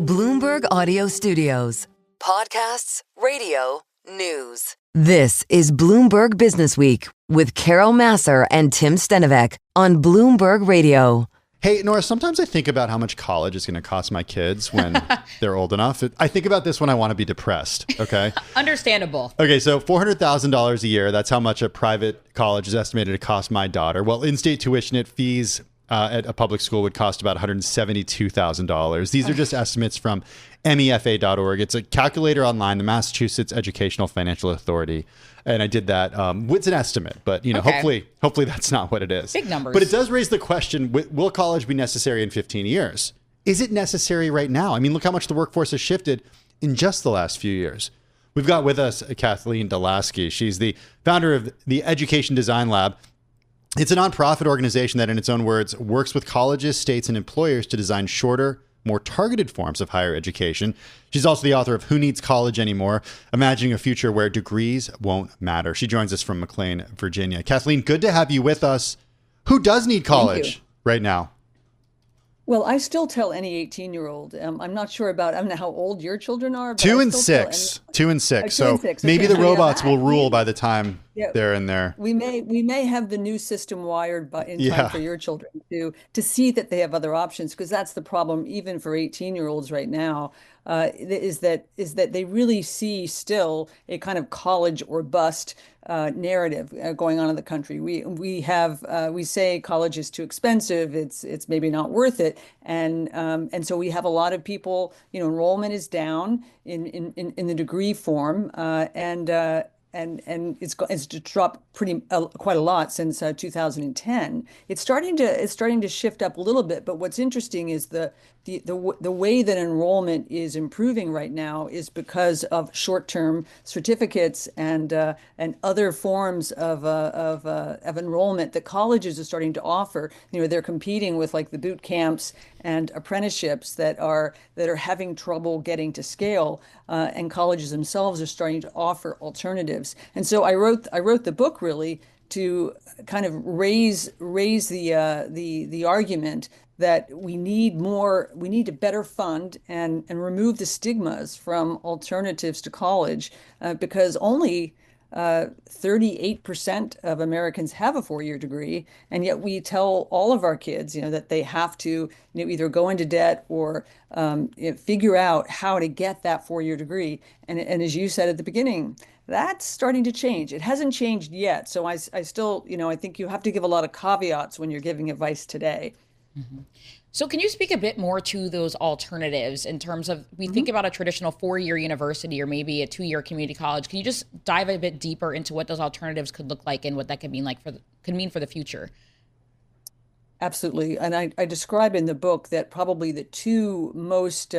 Bloomberg Audio Studios. Podcasts, radio, news. This is Bloomberg Businessweek with Carol Massar and Tim Stenovec on Bloomberg Radio. Hey, Norah, sometimes I think about how much college is going to cost my kids when they're old enough. I think about this when I want to be depressed, okay? Understandable. Okay, so $400,000 a year, that's how much a private college is estimated to cost my daughter. Well, in-state tuition at fees at a public school would cost about $172,000. These are just estimates from mefa.org. It's a calculator online, the Massachusetts Educational Financial Authority. And I did that. It's an estimate, but hopefully that's not what it is. Big numbers. But it does raise the question, will college be necessary in 15 years? Is it necessary right now? I mean, look how much the workforce has shifted in just the last few years. We've got with us Kathleen deLaski. She's the founder of the Education Design Lab. It's a nonprofit organization that, in its own words, works with colleges, states, and employers to design shorter, more targeted forms of higher education. She's also the author of Who Needs College Anymore? Imagining a Future Where Degrees Won't Matter. She joins us from McLean, Virginia. Kathleen, good to have you with us. Who does need college right now? Well, I still tell any 18-year-old. I'm not sure about, I don't know how old your children are. But 2 and 6. 2 and 6. So maybe the robots will rule by the time they're in there. We may have the new system wired in time for your children to see that they have other options, because that's the problem even for 18-year-olds right now. Is that they really see still a kind of college or bust narrative going on in the country. We say college is too expensive. It's maybe not worth it, and so we have a lot of people. Enrollment is down in the degree form, and it's dropped quite a lot since 2010. It's starting to shift up a little bit, but what's interesting is the way that enrollment is improving right now is because of short-term certificates and other forms of enrollment that colleges are starting to offer. They're competing with like the boot camps and apprenticeships that are having trouble getting to scale, and colleges themselves are starting to offer alternatives. And so I wrote the book really to kind of raise the argument that we need to better fund and remove the stigmas from alternatives to college, because only 38% of Americans have a four-year degree, and yet we tell all of our kids, that they have to, either go into debt or figure out how to get that four-year degree. And as you said at the beginning, that's starting to change. It hasn't changed yet, so I still, I think you have to give a lot of caveats when you're giving advice today. Mm-hmm. So can you speak a bit more to those alternatives in terms of, we think about a traditional four-year university or maybe a two-year community college. Can you just dive a bit deeper into what those alternatives could look like and what that could mean for the future? Absolutely. And I describe in the book that probably the two most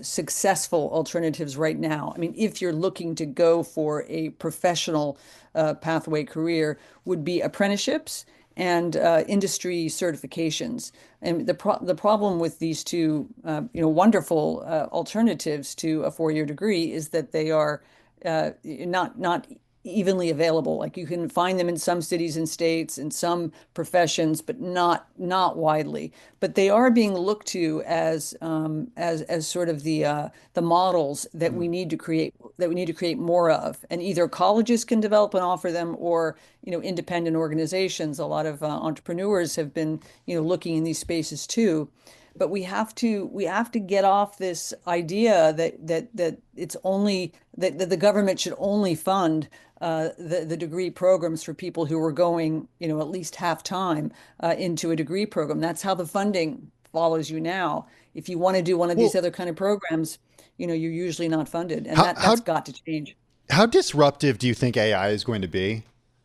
successful alternatives right now, I mean, if you're looking to go for a professional pathway career, would be apprenticeships and industry certifications. And the problem with these two, wonderful alternatives to a four-year degree is that they are not evenly available. Like, you can find them in some cities and states, in some professions, but not widely. But they are being looked to as sort of the models that we need to create more of. And either colleges can develop and offer them, or independent organizations. A lot of entrepreneurs have been looking in these spaces too. But we have to get off this idea that it's only that the government should only fund the degree programs for people who are going at least half time into a degree program. That's how the funding follows you now. If you want to do one of these other kind of programs, you're usually not funded, and that's got to change. How disruptive do you think AI is going to be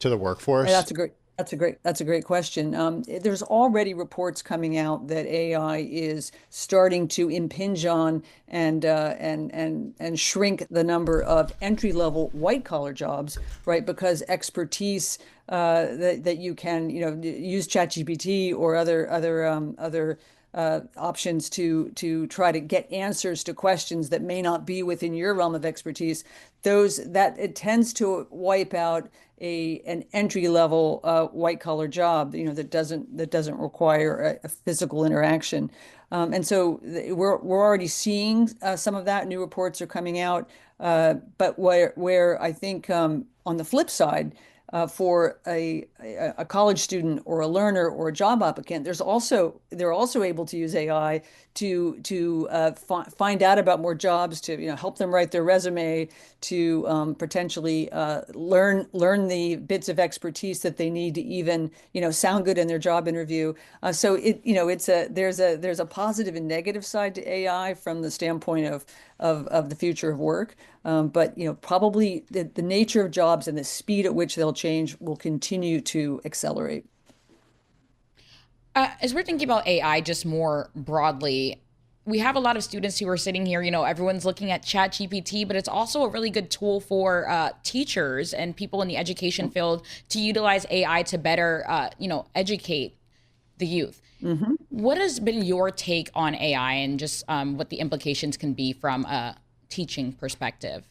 to the workforce? That's a great question. There's already reports coming out that AI is starting to impinge on and shrink the number of entry-level white-collar jobs, right? Because expertise that you can use ChatGPT or other options to try to get answers to questions that may not be within your realm of expertise, it tends to wipe out an entry level white collar job, that doesn't require a physical interaction. And so we're already seeing some of that. New reports are coming out. But where I think on the flip side, for a college student or a learner or a job applicant, they're also able to use AI to find out about more jobs, to help them write their resume, to potentially learn the bits of expertise that they need to even sound good in their job interview. So there's a positive and negative side to AI from the standpoint of the future of work. But probably the nature of jobs and the speed at which they'll change will continue to accelerate. As we're thinking about AI just more broadly, we have a lot of students who are sitting here, everyone's looking at ChatGPT, but it's also a really good tool for teachers and people in the education field to utilize AI to better, educate the youth. Mm-hmm. What has been your take on AI and just what the implications can be from a teaching perspective?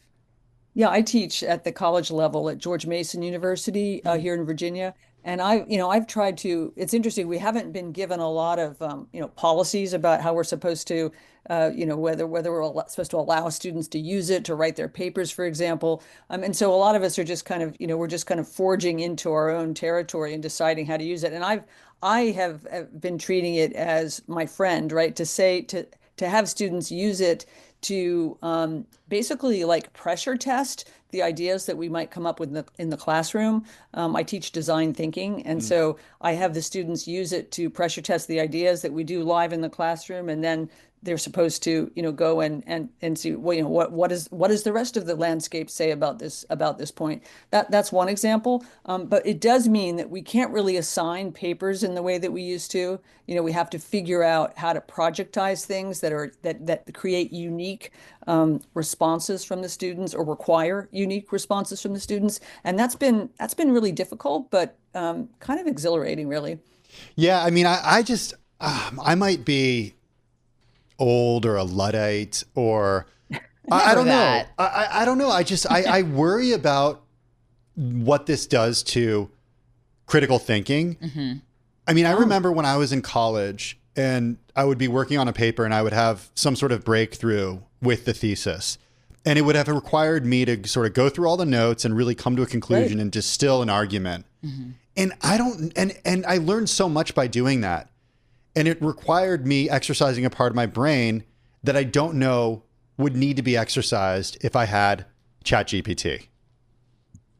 Yeah, I teach at the college level at George Mason University here in Virginia. And I've tried to, it's interesting, we haven't been given a lot of, policies about how we're supposed to, whether we're supposed to allow students to use it to write their papers, for example. And so a lot of us are just kind of, we're just kind of forging into our own territory and deciding how to use it. And I have been treating it as my friend, right? To have students use it to basically like pressure test the ideas that we might come up with in the classroom. I teach design thinking, and so I have the students use it to pressure test the ideas that we do live in the classroom, and then they're supposed to, go and see, well, what does the rest of the landscape say about this point? That's one example. But it does mean that we can't really assign papers in the way that we used to. We have to figure out how to projectize things that create unique responses from the students, or require unique responses from the students. And that's been really difficult, but kind of exhilarating, really. Yeah, I mean, I might be old or a Luddite, or I don't know. I don't know. I worry about what this does to critical thinking. Mm-hmm. I mean, I remember when I was in college and I would be working on a paper and I would have some sort of breakthrough with the thesis. And it would have required me to sort of go through all the notes and really come to a conclusion, right, and distill an argument. Mm-hmm. And I learned so much by doing that. And it required me exercising a part of my brain that I don't know would need to be exercised if I had ChatGPT.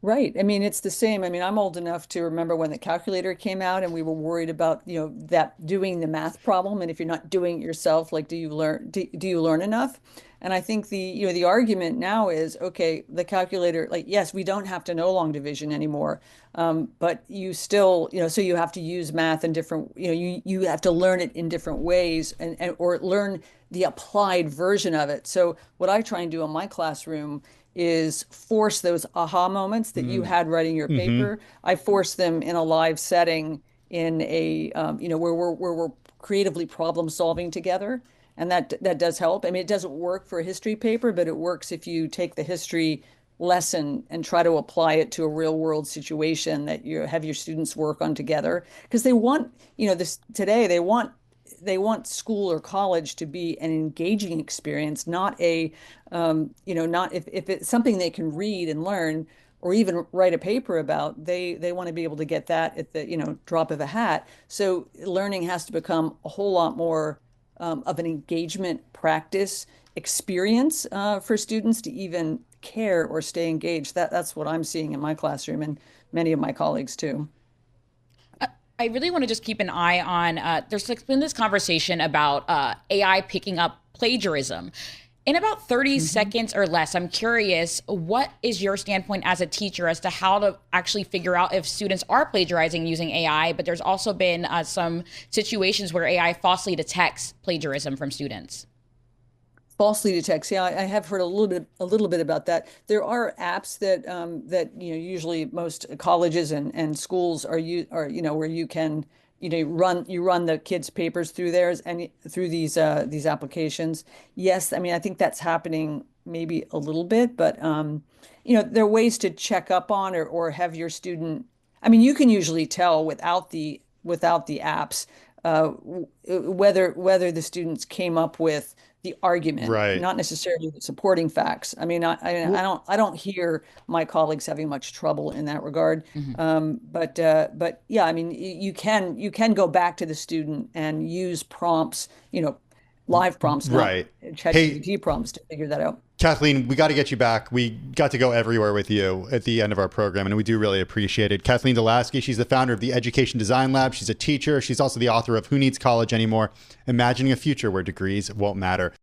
Right. I mean, it's the same. I mean, I'm old enough to remember when the calculator came out and we were worried about, that doing the math problem. And if you're not doing it yourself, like, do you learn enough? And I think the argument now is, okay, the calculator, like, yes, we don't have to know long division anymore. But you still, so you have to use math in different, you have to learn it in different ways or learn the applied version of it. So what I try and do in my classroom is force those aha moments that you had writing your paper. Mm-hmm. I force them in a live setting in a, where we're creatively problem solving together. And that does help. I mean, it doesn't work for a history paper, but it works if you take the history lesson and try to apply it to a real world situation that you have your students work on together. Because they want, this today, they want school or college to be an engaging experience, not not if it's something they can read and learn or even write a paper about. They want to be able to get that at the drop of a hat. So learning has to become a whole lot more of an engagement practice experience for students to even care or stay engaged. That's what I'm seeing in my classroom and many of my colleagues too. I really want to just keep an eye on, there's been this conversation about AI picking up plagiarism. In about 30 seconds or less, I'm curious, what is your standpoint as a teacher as to how to actually figure out if students are plagiarizing using AI? But there's also been some situations where AI falsely detects plagiarism from students. Falsely detects. Yeah, I have heard a little bit about that. There are apps that usually most colleges and schools are where you can run the kids' papers through theirs and through these applications. Yes, I mean, I think that's happening maybe a little bit, but there are ways to check up on or have your student. I mean, you can usually tell without the apps whether the students came up with the argument, Right. not necessarily the supporting facts. I mean, I don't hear my colleagues having much trouble in that regard. But yeah, I mean, you can go back to the student and use prompts, live prompts, not Right. ChatGPT prompts to figure that out. Kathleen, we got to get you back. We got to go everywhere with you at the end of our program, and we do really appreciate it. Kathleen deLaski, she's the founder of the Education Design Lab. She's a teacher. She's also the author of Who Needs College Anymore? Imagining a Future Where Degrees Won't Matter.